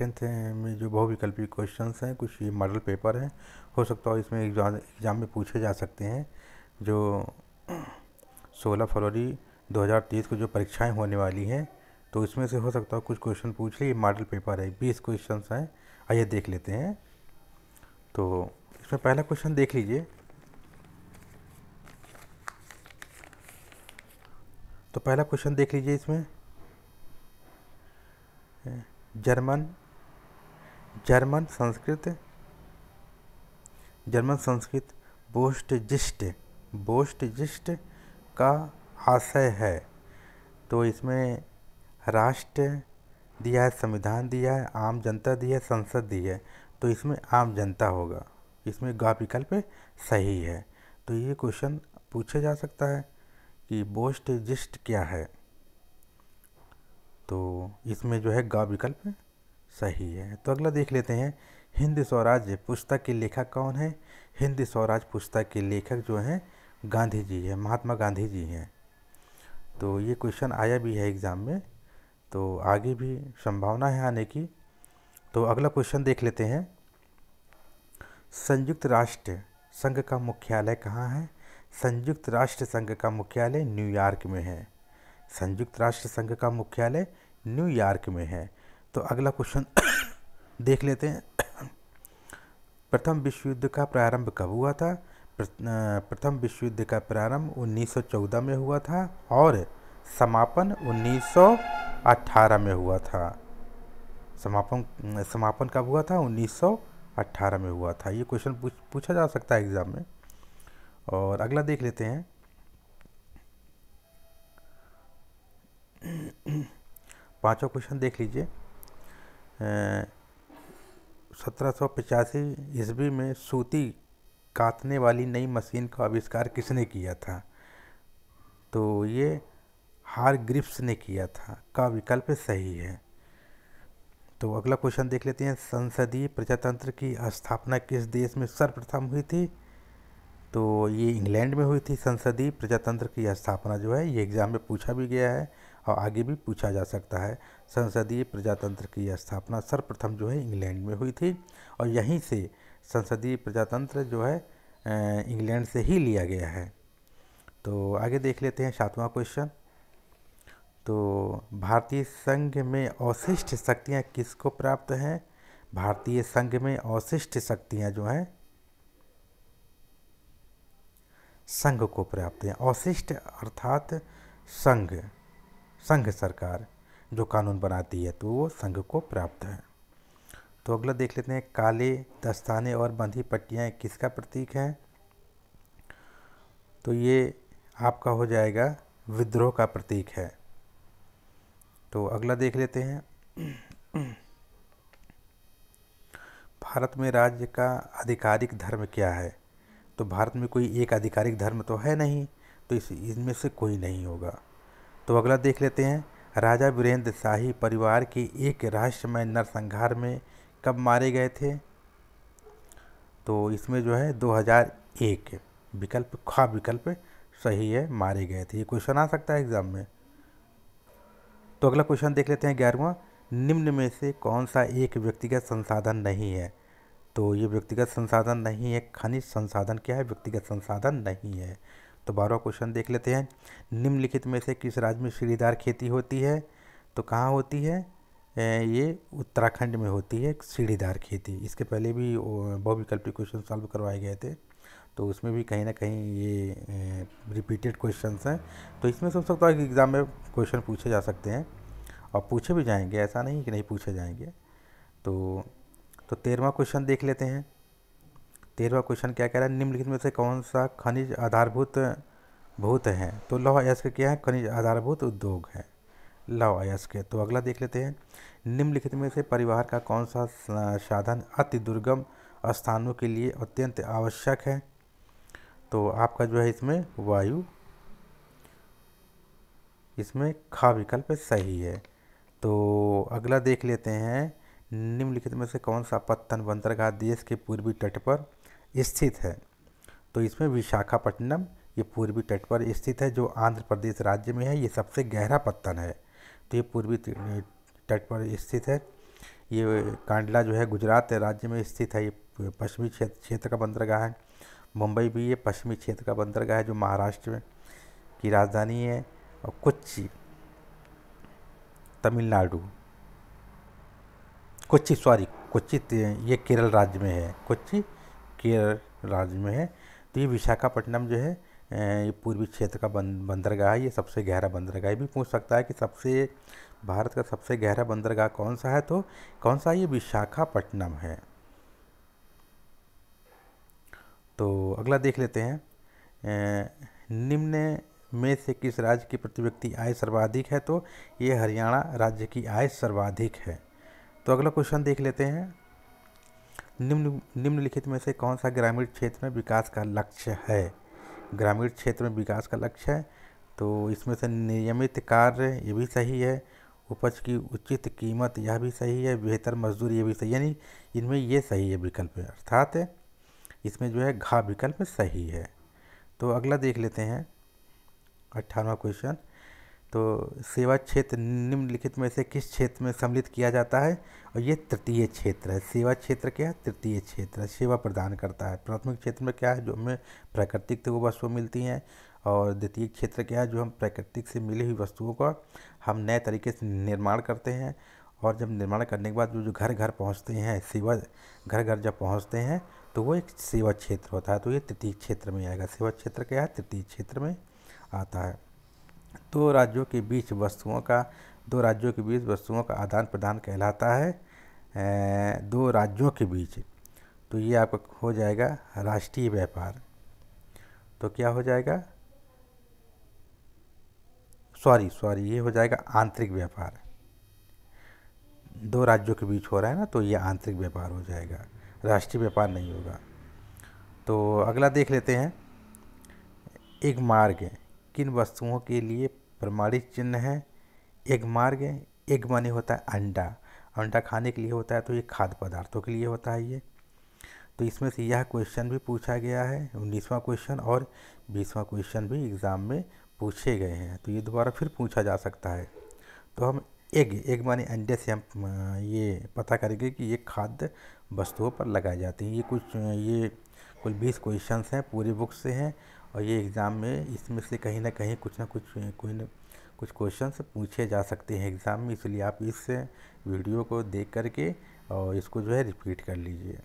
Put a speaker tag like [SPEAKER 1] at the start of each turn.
[SPEAKER 1] 10th में जो बहुविकल्पी questions हैं, कुछ ये मॉडल पेपर हैं, हो सकता है इसमें एग्ज़ाम में पूछे जा सकते हैं। जो 16 फरवरी 2023 को जो परीक्षाएं होने वाली हैं, तो इसमें से हो सकता है कुछ क्वेश्चन पूछ ले। ये मॉडल पेपर है, 20 क्वेश्चंस हैं। आइए देख लेते हैं। तो इसमें पहला क्वेश्चन देख लीजिए। तो पहला क्वेश्चन देख लीजिए। इसमें जर्मन संस्कृत बोस्टजिस्ट का आशय है। तो इसमें राष्ट्र दिया है, संविधान दिया है, आम जनता दी है, संसद दी है। तो इसमें आम जनता होगा। इसमें ग विकल्प सही है। तो ये क्वेश्चन पूछा जा सकता है कि बोस्टजिस्ट क्या है। तो इसमें जो है ग विकल्प सही है। तो अगला देख लेते हैं। हिंद स्वराज पुस्तक के लेखक कौन है? हिंद स्वराज पुस्तक के लेखक जो हैं गांधी जी हैं, महात्मा गांधी जी हैं। तो ये क्वेश्चन आया भी है एग्ज़ाम में, तो आगे भी संभावना है आने की। तो अगला क्वेश्चन देख लेते हैं। संयुक्त राष्ट्र संघ का मुख्यालय कहाँ है? संयुक्त राष्ट्र संघ का मुख्यालय न्यूयॉर्क में है। संयुक्त राष्ट्र संघ का मुख्यालय न्यूयॉर्क में है। तो अगला क्वेश्चन देख लेते हैं। प्रथम विश्व युद्ध का प्रारंभ कब हुआ था? प्रथम विश्व युद्ध का प्रारंभ 1914 में हुआ था और समापन 1918 में हुआ था। समापन कब हुआ था? 1918 में हुआ था। ये क्वेश्चन पूछा जा सकता है एग्ज़ाम में। और अगला देख लेते हैं। पांचवा क्वेश्चन देख लीजिए। 1785 ईस्वी में सूती काटने वाली नई मशीन का आविष्कार किसने किया था? तो ये हारग्रीव्स ने किया था। का विकल्प सही है। तो अगला क्वेश्चन देख लेते हैं। संसदीय प्रजातंत्र की स्थापना किस देश में सर्वप्रथम हुई थी? तो ये इंग्लैंड में हुई थी। संसदीय प्रजातंत्र की स्थापना जो है ये एग्ज़ाम में पूछा भी गया है और आगे भी पूछा जा सकता है। संसदीय प्रजातंत्र की स्थापना सर्वप्रथम जो है इंग्लैंड में हुई थी और यहीं से संसदीय प्रजातंत्र जो है इंग्लैंड से ही लिया गया है। तो आगे देख लेते हैं 7वां क्वेश्चन। तो भारतीय संघ में अवशिष्ट शक्तियाँ किसको प्राप्त हैं? भारतीय संघ में अवशिष्ट शक्तियाँ जो हैं संघ को प्राप्त हैं। अवशिष्ट अर्थात संघ सरकार जो कानून बनाती है, तो वो संघ को प्राप्त है। तो अगला देख लेते हैं। काले दस्ताने और बंधी पट्टियाँ किसका प्रतीक हैं? तो ये आपका हो जाएगा विद्रोह का प्रतीक है। तो अगला देख लेते हैं। भारत में राज्य का आधिकारिक धर्म क्या है? तो भारत में कोई एक आधिकारिक धर्म तो है नहीं, तो इनमें से कोई नहीं होगा। तो अगला देख लेते हैं। राजा वीरेंद्र शाही परिवार के एक रहस्यमय नरसंहार में कब मारे गए थे? तो इसमें जो है 2001 विकल्प ख विकल्प सही है, मारे गए थे। ये क्वेश्चन आ सकता है एग्ज़ाम में। तो अगला क्वेश्चन देख लेते हैं 11वां। निम्न में से कौन सा एक व्यक्तिगत संसाधन नहीं है? तो ये व्यक्तिगत संसाधन नहीं है। खनिज संसाधन क्या है? व्यक्तिगत संसाधन नहीं है। तो 12वां क्वेश्चन देख लेते हैं। निम्नलिखित में से किस राज्य में सीढ़ीदार खेती होती है? तो कहाँ होती है? ये उत्तराखंड में होती है सीढ़ीदार खेती। इसके पहले भी बहुविकल्पी क्वेश्चन सॉल्व करवाए गए थे, तो उसमें भी कहीं ना कहीं ये रिपीटेड क्वेश्चंस हैं। तो इसमें सब सकता है कि एग्ज़ाम में क्वेश्चन पूछे जा सकते हैं और पूछे भी जाएंगे, ऐसा नहीं कि नहीं पूछे जाएंगे। तो 13वां क्वेश्चन देख लेते हैं। 13वां क्वेश्चन क्या कह रहा है? निम्नलिखित में से कौन सा खनिज आधारभूत भूत है? तो लौह अयस्क क्या है? खनिज आधारभूत उद्योग है लौह अयस्क। तो अगला देख लेते हैं। निम्नलिखित में से परिवहन का कौन सा साधन अति दुर्गम स्थानों के लिए अत्यंत आवश्यक है? तो आपका जो है इसमें वायु, इसमें ख विकल्प सही है। तो अगला देख लेते हैं। निम्नलिखित में से कौन सा पत्तन बंदरगाह देश के पूर्वी तट पर स्थित है? तो इसमें विशाखापट्टनम ये पूर्वी तट पर स्थित है, जो आंध्र प्रदेश राज्य में है। ये सबसे गहरा पत्तन है, तो ये पूर्वी तट पर स्थित है। ये कांडला जो है गुजरात राज्य में स्थित है। ये पश्चिमी क्षेत्र का बंदरगाह है। मुंबई भी ये पश्चिमी क्षेत्र का बंदरगाह है जो महाराष्ट्र में की राजधानी है। और कोच्चि तमिलनाडु, कोच्चि ये केरल राज्य में है। कोच्चि केरल राज्य में है। तो ये विशाखापट्टनम जो है ये पूर्वी क्षेत्र का बंदरगाह है। ये सबसे गहरा बंदरगाह है। भी पूछ सकता है कि भारत का सबसे गहरा बंदरगाह कौन सा है, तो कौन सा? ये विशाखापट्टनम है। तो अगला देख लेते हैं, निम्न में से किस राज्य की प्रति व्यक्ति आय सर्वाधिक है? तो ये हरियाणा राज्य की आय सर्वाधिक है। तो अगला क्वेश्चन देख लेते हैं, निम्नलिखित में से कौन सा ग्रामीण क्षेत्र में विकास का लक्ष्य है? ग्रामीण क्षेत्र में विकास का लक्ष्य है, तो इसमें से नियमित कार्य ये भी सही है, उपज की उचित कीमत यह भी सही है, बेहतर मजदूरी ये भी सही, यानी इनमें ये सही है विकल्प है, अर्थात इसमें जो है घ विकल्प सही है। तो अगला देख लेते हैं 58वां क्वेश्चन, तो सेवा क्षेत्र निम्नलिखित में से किस क्षेत्र में सम्मिलित किया जाता है? और ये तृतीय क्षेत्र है। सेवा क्षेत्र क्या है? तृतीय क्षेत्र है, सेवा प्रदान करता है। प्राथमिक क्षेत्र में क्या है? जो हमें प्राकृतिक से वो वस्तुएं मिलती हैं। और द्वितीय क्षेत्र क्या है? जो हम प्राकृतिक से मिली हुई वस्तुओं का हम नए तरीके से निर्माण करते हैं। और जब निर्माण करने के बाद जो घर घर पहुँचते हैं, सेवा घर घर जब पहुँचते हैं तो वो एक सेवा क्षेत्र होता है। तो ये तृतीय क्षेत्र में आएगा। सेवा क्षेत्र क्या है? तृतीय क्षेत्र में आता है। दो राज्यों के बीच वस्तुओं का आदान प्रदान कहलाता है। दो राज्यों के बीच, तो ये आपका हो जाएगा राष्ट्रीय व्यापार। तो क्या हो जाएगा? सॉरी ये हो जाएगा आंतरिक व्यापार। दो राज्यों के बीच हो रहा है ना, तो ये आंतरिक व्यापार हो जाएगा, राष्ट्रीय व्यापार नहीं होगा। तो अगला देख लेते हैं, एक मार्ग किन वस्तुओं के लिए प्रमाणित चिन्ह है? एक मार्ग, एक माने होता है अंडा खाने के लिए होता है, तो ये खाद्य पदार्थों के लिए होता है ये। तो इसमें से यह क्वेश्चन भी पूछा गया है, 19वां क्वेश्चन और 20वां क्वेश्चन भी एग्ज़ाम में पूछे गए हैं। तो ये दोबारा फिर पूछा जा सकता है। तो हम एग माने अंडे से हम ये पता करेंगे कि ये खाद्य वस्तुओं पर लगाई जाती हैं। ये कुल 20 क्वेश्चंस हैं, पूरी बुक से हैं। और ये एग्ज़ाम में इसमें से कहीं ना कहीं कुछ क्वेश्चंस पूछे जा सकते हैं एग्ज़ाम में। इसलिए आप इस वीडियो को देख करके और इसको जो है रिपीट कर लीजिए।